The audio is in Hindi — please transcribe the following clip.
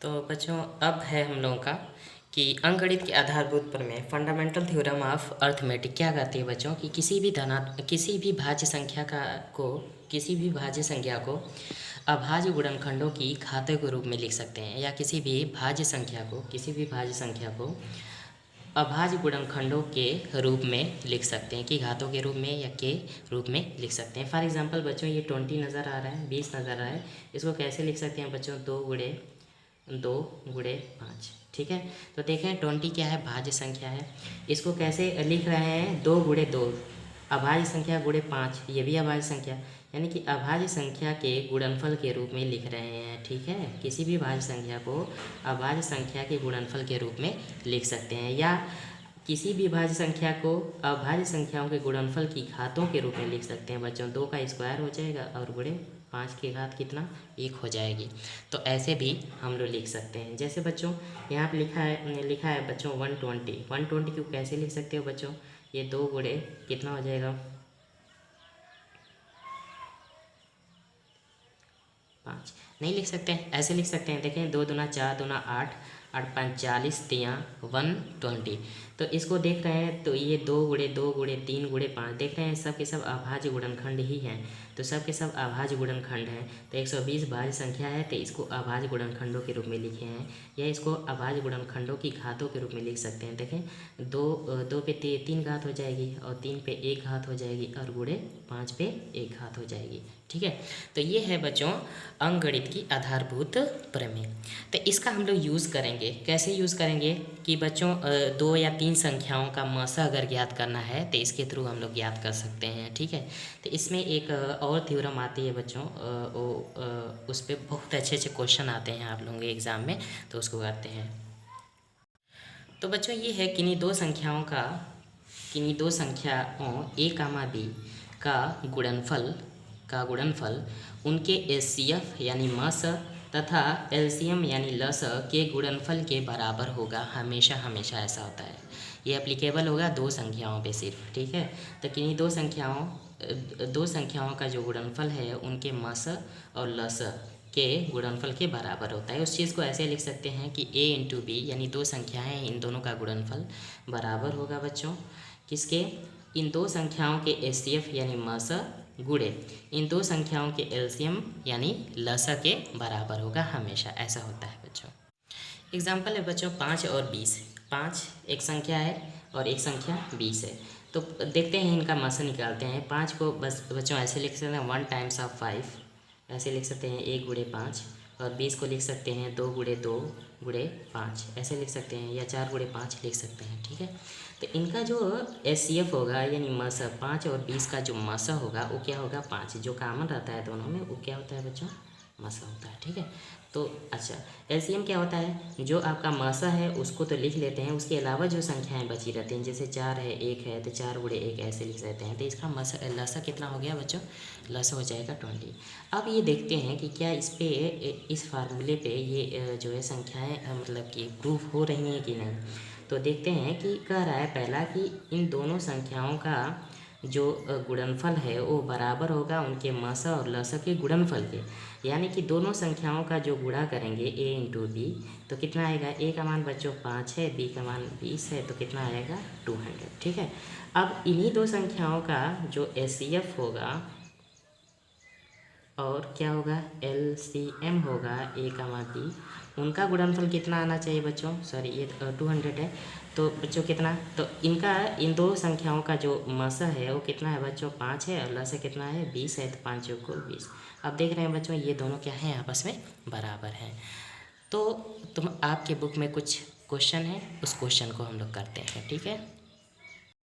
तो बच्चों अब है हम लोगों का कि अंकगणित के आधारभूत प्रमेय फंडामेंटल थ्योरम ऑफ अर्थमेटिक क्या कहती है बच्चों कि किसी भी भाज्य संख्या को अभाज्य गुणनखंडों की घातों के रूप में लिख सकते हैं, या किसी भी भाज्य संख्या को अभाज्य गुणनखंडों के रूप में लिख सकते हैं, कि घातों के रूप में या के रूप में लिख सकते हैं। फॉर एग्जांपल बच्चों ये 20 नज़र आ रहा है, 20 नज़र आ रहा है, इसको कैसे लिख सकते हैं बच्चों? 2 गुणे 5। ठीक है, तो देखें 20 क्या है? भाज्य संख्या है। इसको कैसे लिख रहे हैं? 2 गुणे 2 अभाज्य संख्या गुणे 5, ये भी अभाज्य संख्या, यानी कि अभाज्य संख्या के गुणनफल के रूप में लिख रहे हैं। ठीक है, किसी भी भाज्य संख्या को अभाज्य संख्या के गुणनफल के रूप में लिख सकते हैं, या किसी भी भाज्य संख्या को अभाज्य संख्याओं के गुणनफल की घातों के रूप में लिख सकते हैं बच्चों। 2 का स्क्वायर हो जाएगा और गुणे 5 की घात कितना? 1 हो जाएगी। तो ऐसे भी हम लोग लिख सकते हैं। जैसे बच्चों यहाँ पे लिखा है बच्चों 120 को कैसे लिख सकते हो बच्चों? ये 2 गुणे कितना हो जाएगा? 5 नहीं लिख सकते हैं, ऐसे लिख सकते हैं। देखें 2 दूना 4, दूना 8, 8 5 40, 120। तो इसको देख रहे हैं तो ये 2 गुणे 2 गुणे 3 गुणे 5 देख रहे हैं, सब के सब अभाज्य गुणनखंड ही हैं। तो सब के सब अभाज्य गुणनखंड हैं। तो 120 भाज्य संख्या है, तो इसको अभाज्य गुणनखंडों के रूप में लिखे हैं, या इसको अभाज्य गुणनखंडों की घातों के रूप में लिख सकते हैं। देखें 2 पे 3 घात हो जाएगी, और 3 पे 1 घात हो जाएगी, और गुणे 5 पे 1 घात हो जाएगी। ठीक है, तो ये है बच्चों अंकगणित की आधारभूत प्रमेय। तो इसका हम लोग यूज़ करेंगे, कैसे यूज़ करेंगे कि बच्चों 2 या 3 संख्याओं का मसा अगर ज्ञात करना है तो इसके थ्रू हम लोग ज्ञात कर सकते हैं। ठीक है, तो इसमें एक और थ्योरम आती है बच्चों, उस पर बहुत अच्छे अच्छे क्वेश्चन आते हैं आप लोगों के एग्ज़ाम में, तो उसको करते हैं। तो बच्चों ये है किन्हीं दो संख्याओं ए कामा बी का गुणनफल उनके एचसीएफ यानी मस तथा एलसीएम यानी लस के गुणनफल के बराबर होगा। हमेशा ऐसा होता है, ये एप्लीकेबल होगा 2 संख्याओं पे सिर्फ। ठीक है, तो किन्हीं दो संख्याओं का जो गुणनफल है उनके मस और लस के गुणनफल के बराबर होता है। उस चीज़ को ऐसे लिख सकते हैं कि a इंटू बी यानी 2 संख्याएं हैं, इन दोनों का गुणनफल बराबर होगा बच्चों किसके? इन 2 संख्याओं के एचसीएफ यानी मस गुणे इन 2 संख्याओं के एलसीएम यानी लसा के बराबर होगा। हमेशा ऐसा होता है बच्चों। एग्जाम्पल है बच्चों 5 और 20। 5 एक संख्या है और एक संख्या 20 है। तो देखते हैं इनका मसा निकालते हैं। 5 को बस बच्चों ऐसे लिख सकते हैं 1 टाइम्स ऑफ 5, ऐसे लिख सकते हैं 1 गुणे 5, और 20 को लिख सकते हैं 2 गुणे 2 गुणे 5, ऐसे लिख सकते हैं, या 4 गुणे 5 लिख सकते हैं। ठीक है, तो इनका जो एचसीएफ होगा यानी मसा 5 और 20 का जो मसा होगा वो क्या होगा? 5। जो कॉमन रहता है दोनों में वो क्या होता है बच्चों? मसा होता है। ठीक है, तो अच्छा एलसीएम क्या होता है? जो आपका मसा है उसको तो लिख लेते हैं, उसके अलावा जो संख्याएं बची रहती हैं, जैसे 4 है 1 है तो 4 गुणे 1 ऐसे लिख सकते हैं। तो इसका लसा कितना हो गया बच्चों? लसा हो जाएगा 20। अब ये देखते हैं कि क्या इस फार्मूले पे ये जो है संख्याएं मतलब कि प्रूफ हो रही हैं कि नहीं। तो देखते हैं कि कह रहा है पहला कि इन दोनों संख्याओं का जो गुणनफल है वो बराबर होगा उनके मसा और लसा के गुणनफल के, यानी कि दोनों संख्याओं का जो गुणा करेंगे a इंटू बी तो कितना आएगा? a का मान बच्चों 5 है, b का मान 20 है, तो कितना आएगा? 200। ठीक है, अब इन्हीं 2 संख्याओं का जो एचसीएफ होगा और क्या होगा? एलसीएम होगा a का मान b, उनका गुणनफल कितना आना चाहिए बच्चों? सॉरी ये 200 है, तो बच्चों कितना? तो इन 2 संख्याओं का जो मसा है वो कितना है बच्चों? 5 है, और लसा कितना है? 20 है, तो 5 × 20। अब देख रहे हैं बच्चों ये दोनों क्या हैं? आपस में बराबर हैं। तो आपके बुक में कुछ क्वेश्चन है, उस क्वेश्चन को हम लोग करते हैं। ठीक है।